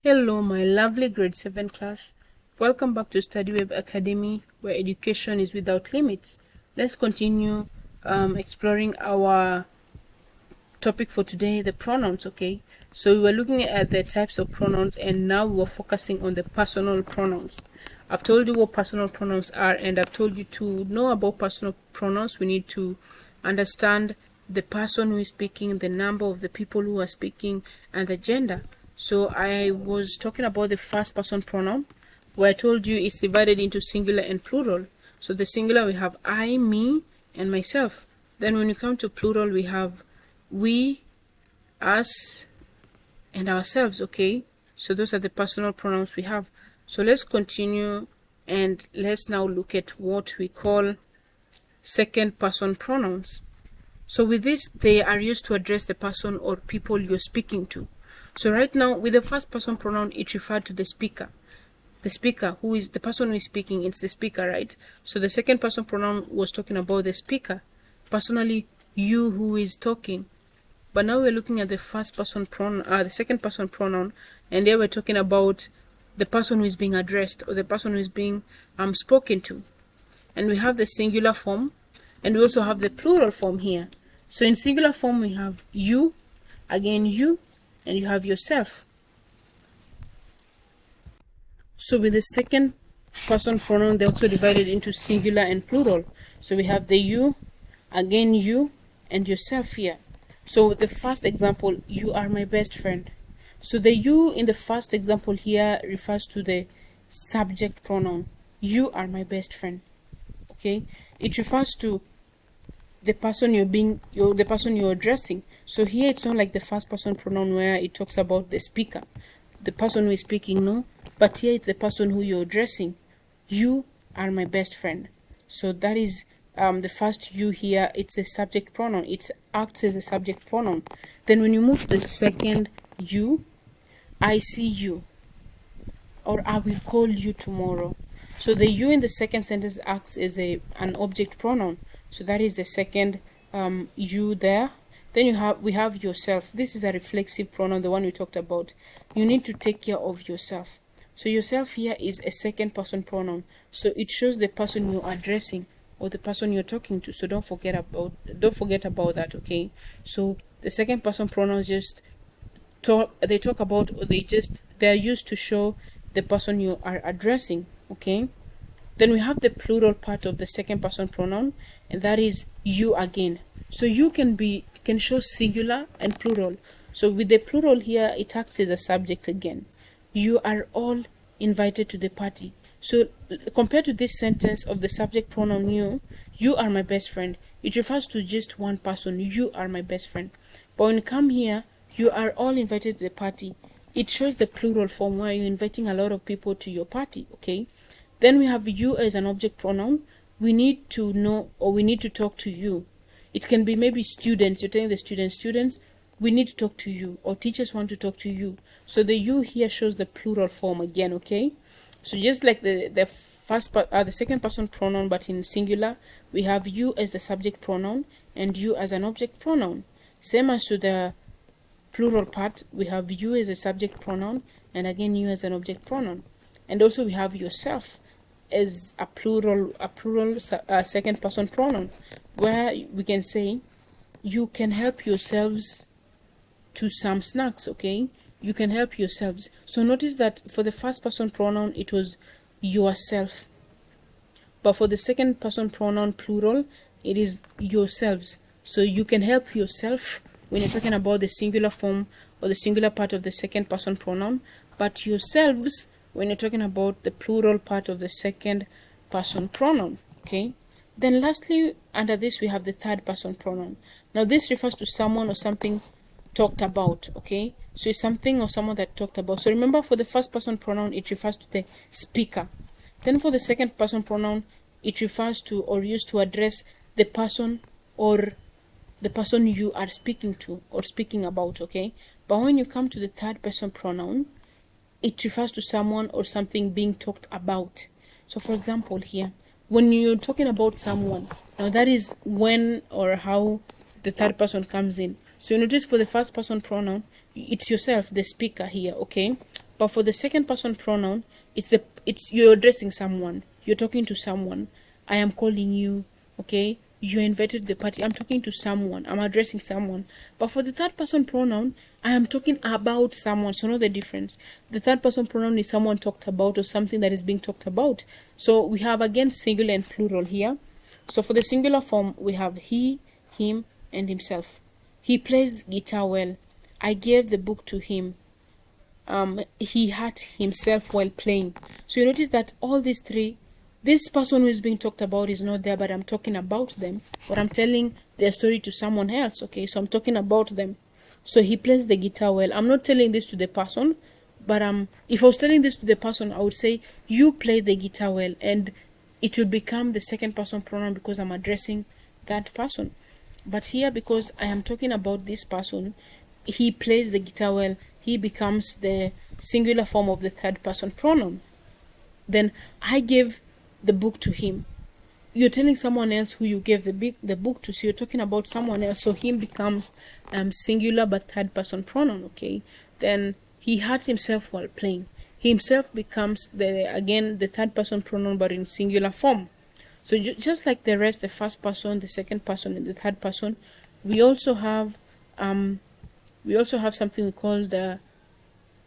Hello, my lovely grade 7 class. Welcome back to StudyWeb Academy, where education is without limits. Let's continue exploring our topic for today, the pronouns, okay? So we were looking at the types of pronouns, and now we're focusing on the personal pronouns. I've told you what personal pronouns are, and I've told you to know about personal pronouns. We need to understand the person who is speaking, the number of the people who are speaking, and the gender. So I was talking about the first person pronoun, where I told you it's divided into singular and plural. So the singular, we have I, me, and myself. Then when you come to plural, we have we, us, and ourselves, okay? So those are the personal pronouns we have. So let's continue, and let's now look at what we call second person pronouns. So with this, they are used to address the person or people you're speaking to. So right now, with the first person pronoun, it referred to the speaker. The speaker, who is the person who is speaking, it's the speaker, right? So the second person pronoun was talking about the speaker. Personally, you who is talking. But now we're looking at the first person pronoun, the second person pronoun, and there we're talking about the person who is being addressed, or the person who is being spoken to. And we have the singular form, and we also have the plural form here. So in singular form, we have you, again you, and you have yourself. So with the second person pronoun, they're also divided into singular and plural. So we have the you, again you, and yourself here. So the first example, you are my best friend. So the you in the first example here refers to the subject pronoun. You are my best friend. Okay, it refers to the person the person you're addressing. So here it's not like the first person pronoun where it talks about the speaker, the person who is speaking, no, but here it's the person who you're addressing. You are my best friend. So that is the first you here, it's a subject pronoun. It acts as a subject pronoun. Then when you move to the second you, I see you, or I will call you tomorrow. So the you in the second sentence acts as an object pronoun. So that is the second you there. Then we have yourself. This is a reflexive pronoun, the one we talked about. You need to take care of yourself. So yourself here is a second person pronoun. So it shows the person you're addressing or the person you're talking to. So don't forget about that, okay? So the second person pronouns just talk about, or they're used to show the person you are addressing, okay? Then we have the plural part of the second person pronoun, and that is you again. So you can show singular and plural. So with the plural here, it acts as a subject again. You are all invited to the party. So compared to this sentence of the subject pronoun you are my best friend, it refers to just one person. You are my best friend. But when you come here, you are all invited to the party, it shows the plural form where you're inviting a lot of people to your party, okay? Then we have you as an object pronoun. We need to know, or we need to talk to you. It can be maybe students. You're telling the students, we need to talk to you, or teachers want to talk to you. So the you here shows the plural form again, okay? So just like the first part, the second person pronoun, but in singular, we have you as the subject pronoun and you as an object pronoun. Same as to the plural part, we have you as a subject pronoun and again you as an object pronoun. And also we have yourself as a plural second person pronoun, where we can say you can help yourselves to some snacks, okay? You can help yourselves. So notice that for the first person pronoun it was yourself, but for the second person pronoun plural it is yourselves. So you can help yourself when you're talking about the singular form or the singular part of the second person pronoun, but yourselves when you're talking about the plural part of the second person pronoun, okay? Then lastly, under this we have the third person pronoun. Now this refers to someone or something talked about, okay? So it's something or someone that talked about. So remember, for the first person pronoun it refers to the speaker. Then for the second person pronoun it refers to or used to address the person or the person you are speaking to or speaking about, okay? But when you come to the third person pronoun, it refers to someone or something being talked about. So for example here, when you're talking about someone, now that is when or how the third person comes in. So you notice for the first person pronoun, it's yourself, the speaker here, okay? But for the second person pronoun, it's you're addressing someone, you're talking to someone. I am calling you, okay? You're invited to the party. I'm talking to someone. I'm addressing someone. But for the third person pronoun, I am talking about someone. So know the difference. The third person pronoun is someone talked about or something that is being talked about. So we have again singular and plural here. So for the singular form, we have he, him, and himself. He plays guitar well. I gave the book to him. He hurt himself while playing. So you notice that all these three, this person who is being talked about is not there, but I'm talking about them, or I'm telling their story to someone else. Okay, so I'm talking about them. So he plays the guitar well. I'm not telling this to the person, but if I was telling this to the person, I would say you play the guitar well, and it would become the second person pronoun because I'm addressing that person. But here, because I am talking about this person, he plays the guitar well, he becomes the singular form of the third person pronoun. Then I gave the book to him. You're telling someone else who you gave the book to, so you're talking about someone else. So him becomes singular but third person pronoun. Okay. Then he hurt himself while playing. He himself becomes the third person pronoun but in singular form. So just like the rest, the first person, the second person, and the third person, we also have something we call the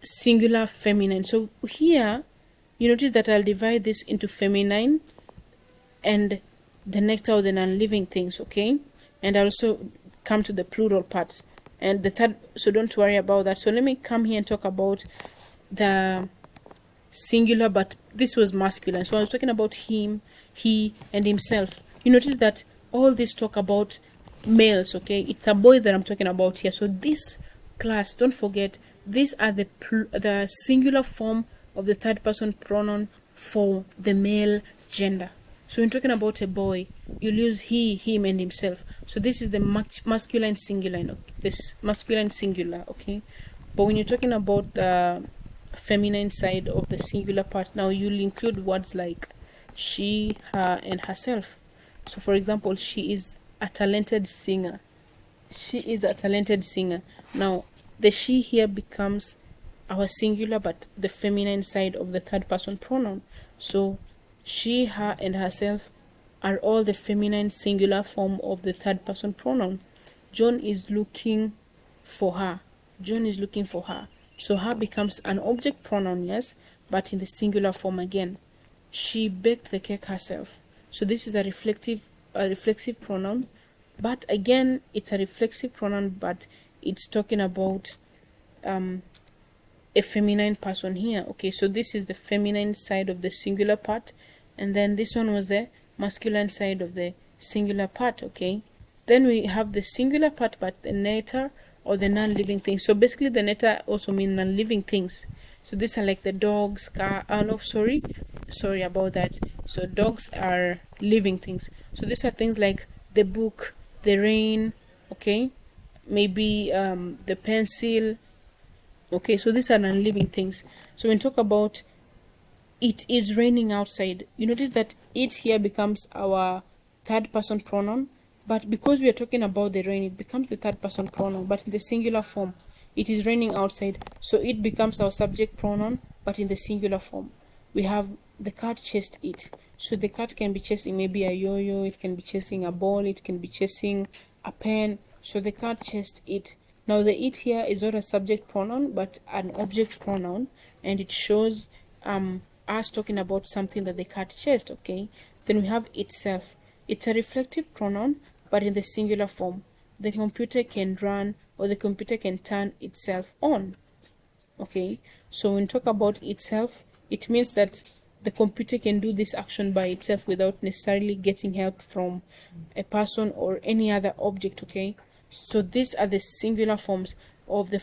singular feminine. So here you notice that I'll divide this into feminine and the nectar of the non-living things, okay? And I'll also come to the plural parts and the third, so don't worry about that. So let me come here and talk about the singular, but this was masculine. So I was talking about him, he, and himself. You notice that all this talk about males, okay? It's a boy that I'm talking about here. So this class, don't forget, these are the singular form of the third person pronoun for the male gender. So when talking about a boy, you'll use he, him, and himself. So this is the masculine singular, this masculine singular, okay? But when you're talking about the feminine side of the singular part, now you'll include words like she, her, and herself. So for example, she is a talented singer. She is a talented singer. Now the she here becomes our singular but the feminine side of the third person pronoun. So she, her, and herself are all the feminine singular form of the third person pronoun. John is looking for her. John is looking for her. So her becomes an object pronoun, yes, but in the singular form again. She baked the cake herself. So this is a reflexive pronoun, but again it's a reflexive pronoun, but it's talking about a feminine person here. Okay, so this is the feminine side of the singular part, and then this one was the masculine side of the singular part. Okay, then we have the singular part but the neuter or the non-living things. So basically the neuter also mean non-living things. So these are like the dogs, car, no, sorry about that. So dogs are living things. So these are things like the book, the rain, okay, maybe the pencil. Okay, so these are non-living things. So when we talk about it is raining outside, you notice that it here becomes our third person pronoun, but because we are talking about the rain, it becomes the third person pronoun, but in the singular form. It is raining outside, so it becomes our subject pronoun, but in the singular form. We have the cat chased it. So the cat can be chasing maybe a yo-yo, it can be chasing a ball, it can be chasing a pen. So the cat chased it. Now the it here is not a subject pronoun but an object pronoun, and it shows us talking about something that the cat chased. Okay, then we have itself. It's a reflective pronoun but in the singular form. The computer can run or the computer can turn itself on. Okay, so when we talk about itself, it means that the computer can do this action by itself without necessarily getting help from a person or any other object. Okay, so these are the singular forms of the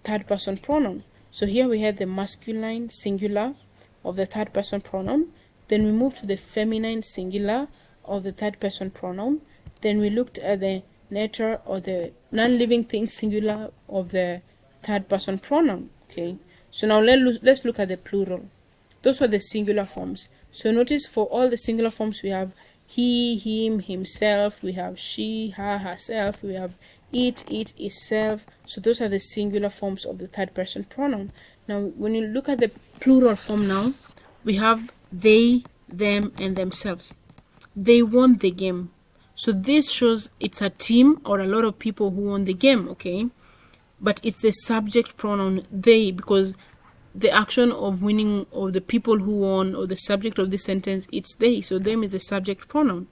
third person pronoun. So here we had the masculine singular of the third person pronoun, then we moved to the feminine singular of the third person pronoun, then we looked at the neuter or the non-living thing singular of the third person pronoun. Okay, so now let's look at the plural. Those are the singular forms. So notice for all the singular forms we have he, him, himself, we have she, her, herself, we have it, itself. So those are the singular forms of the third person pronoun. Now when you look at the plural form now, we have they, them, and themselves. They won the game. So this shows it's a team or a lot of people who won the game, okay? But it's the subject pronoun they, because the action of winning, or the people who won, or the subject of this sentence, it's they. So them is the subject pronoun.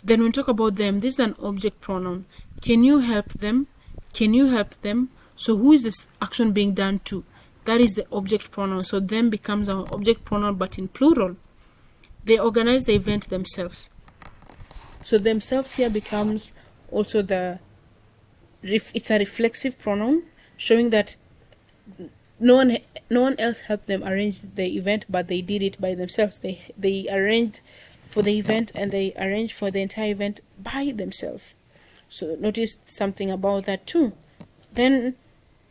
Then when we talk about them, this is an object pronoun. Can you help them? Can you help them? So who is this action being done to? That is the object pronoun. So them becomes our object pronoun, but in plural. They organize the event themselves. So themselves here becomes also it's a reflexive pronoun, showing that no one else helped them arrange the event, but they did it by themselves. They arranged for the event, and they arranged for the entire event by themselves. So notice something about that too. Then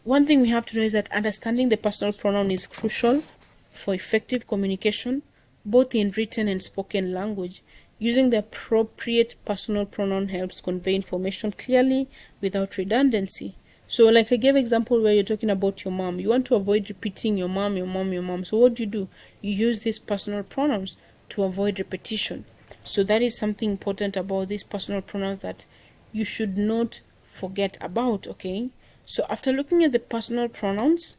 one thing we have to know is that understanding the personal pronoun is crucial for effective communication, both in written and spoken language. Using the appropriate personal pronoun helps convey information clearly without redundancy. So like I gave example where you're talking about your mom. You want to avoid repeating your mom, your mom, your mom. So what do? You use these personal pronouns to avoid repetition. So that is something important about these personal pronouns that you should not forget about, okay? So after looking at the personal pronouns,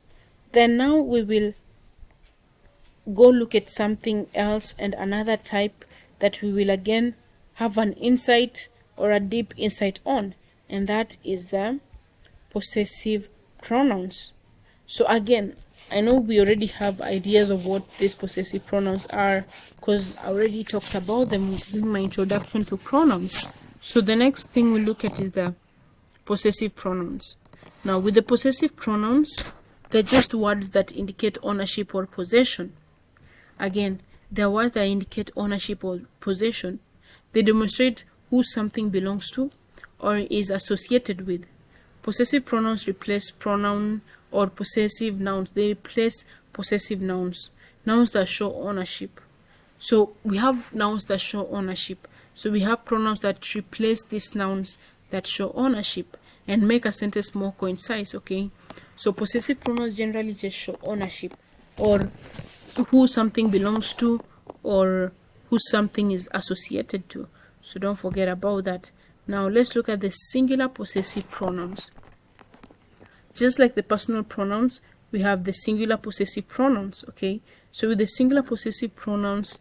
then now we will go look at something else, and another type that we will again have an insight or a deep insight on, and that is the possessive pronouns. So again, I know we already have ideas of what these possessive pronouns are, because I already talked about them in my introduction to pronouns. So the next thing we look at is the possessive pronouns. Now with the possessive pronouns, they're just words that indicate ownership or possession. Again, they're words that indicate ownership or possession. They demonstrate who something belongs to or is associated with. Possessive pronouns replace pronoun or possessive nouns. They replace possessive nouns, nouns that show ownership. So we have nouns that show ownership. So we have pronouns that replace these nouns that show ownership and make a sentence more concise, okay? So possessive pronouns generally just show ownership, or who something belongs to, or who something is associated to. So don't forget about that. Now let's look at the singular possessive pronouns. Just like the personal pronouns, we have the singular possessive pronouns, okay? So with the singular possessive pronouns,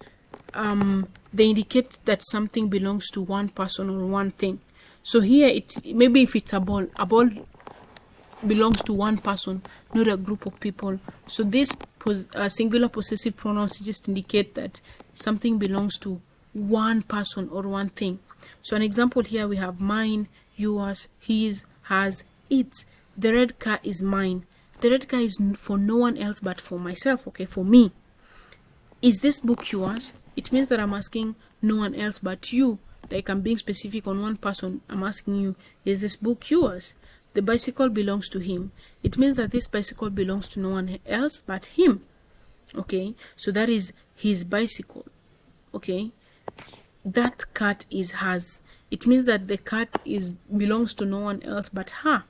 they indicate that something belongs to one person or one thing. So here, maybe if it's a ball belongs to one person, not a group of people. So this singular possessive pronouns just indicate that something belongs to one person or one thing. So an example here, we have mine, yours, his, has, its. The red car is mine. The red car is for no one else but for myself, okay, for me. Is this book yours? It means that I'm asking no one else but you. Like I'm being specific on one person. I'm asking you, is this book yours? The bicycle belongs to him. It means that this bicycle belongs to no one else but him. Okay, so that is his bicycle. Okay, that cat is hers. It means that the cat belongs to no one else but her.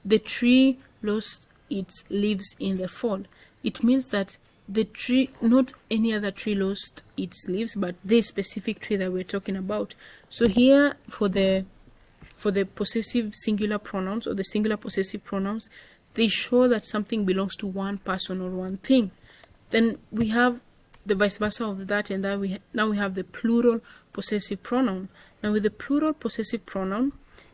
The tree lost its leaves in the fall. It means that the tree, not any other tree, lost its leaves, but this specific tree that we're talking about. So here for the possessive singular pronouns, or the singular possessive pronouns, they show that something belongs to one person or one thing. Then we have the vice versa of that, and then now we have the plural possessive pronoun. Now with the plural possessive pronoun,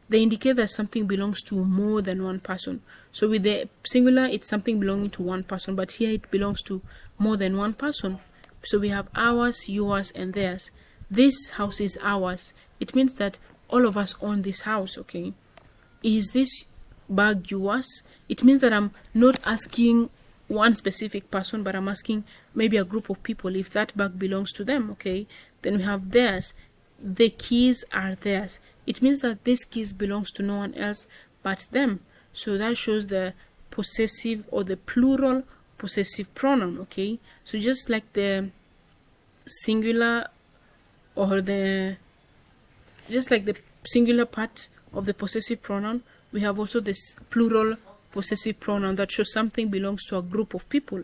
they indicate that something belongs to more than one person. So with the singular, it's something belonging to one person, but here it belongs to more than one person. So we have ours, yours, and theirs. This house is ours. It means that all of us own this house, okay? Is this bag yours? It means that I'm not asking one specific person, but I'm asking maybe a group of people if that bag belongs to them, okay? Then we have theirs. The keys are theirs. It means that this keys belongs to no one else but them. So that shows the possessive or the plural possessive pronoun, okay? So just like the singular or just like the singular part of the possessive pronoun, we have also this plural possessive pronoun that shows something belongs to a group of people.